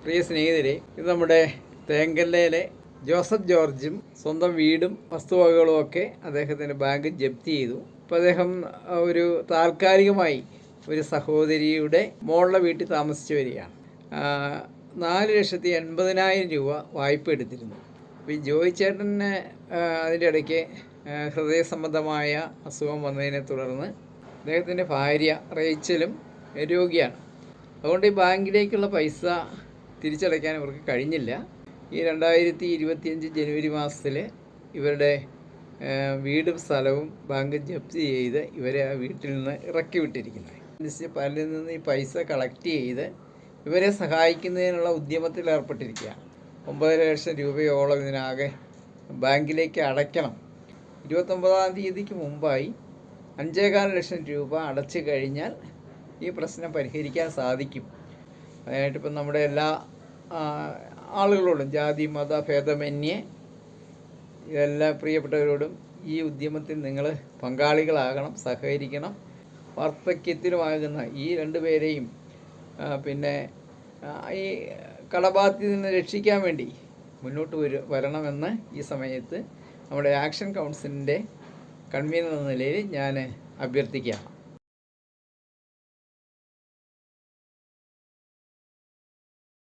പ്രിയ സ്നേഹിതരെ, ഇത് നമ്മുടെ തേങ്കല്ലയിലെ ജോസഫ് ജോർജും സ്വന്തം വീടും വസ്തുവകകളും ഒക്കെ അദ്ദേഹത്തിൻ്റെ ബാങ്ക് ജപ്തി ചെയ്തു. അപ്പോൾ അദ്ദേഹം ഒരു താൽക്കാലികമായി ഒരു സഹോദരിയുടെ മോളുടെ വീട്ടിൽ താമസിച്ച് വരികയാണ്. 4,80,000 രൂപ വായ്പ എടുത്തിരുന്നു. അപ്പോൾ ഈ ജോയി ചേട്ടന് അതിൻ്റെ ഇടയ്ക്ക് ഹൃദയ സംബന്ധമായ അസുഖം വന്നതിനെ തുടർന്ന് അദ്ദേഹത്തിൻ്റെ ഭാര്യ റേച്ചലും രോഗിയാണ്. അതുകൊണ്ട് ഈ ബാങ്കിലേക്കുള്ള പൈസ തിരിച്ചടയ്ക്കാൻ ഇവർക്ക് കഴിഞ്ഞില്ല. ഈ 2025 ജനുവരി മാസത്തിൽ ഇവരുടെ വീടും സ്ഥലവും ബാങ്ക് ജപ്തി ചെയ്ത് ഇവരെ ആ വീട്ടിൽ നിന്ന് ഇറക്കി വിട്ടിരിക്കുന്നത്. പലരിൽ നിന്ന് ഈ പൈസ കളക്ട് ചെയ്ത് ഇവരെ സഹായിക്കുന്നതിനുള്ള ഉദ്യമത്തിൽ ഏർപ്പെട്ടിരിക്കുകയാണ്. 9 ലക്ഷം രൂപയോളം ഇതിനാകെ ബാങ്കിലേക്ക് അടയ്ക്കണം. 29-ാം തീയതിക്ക് മുമ്പായി 5,15 ലക്ഷം രൂപ അടച്ചു കഴിഞ്ഞാൽ ഈ പ്രശ്നം പരിഹരിക്കാൻ സാധിക്കും. അതിനായിട്ടിപ്പം നമ്മുടെ എല്ലാ ആളുകളോടും ജാതി മത ഭേദമന്യേ എല്ലാ പ്രിയപ്പെട്ടവരോടും ഈ ഉദ്യമത്തിൽ നിങ്ങൾ പങ്കാളികളാകണം, സഹകരിക്കണം. വാർദ്ധക്യത്തിലുമാകുന്ന ഈ രണ്ടുപേരെയും പിന്നെ ഈ കടബാധ്യതയിൽ നിന്ന് രക്ഷിക്കാൻ വേണ്ടി മുന്നോട്ട് വരണമെന്ന് ഈ സമയത്ത് നമ്മുടെ ആക്ഷൻ കൗൺസിലിൻ്റെ കൺവീനർ എന്ന നിലയിൽ ഞാൻ അഭ്യർത്ഥിക്കാം.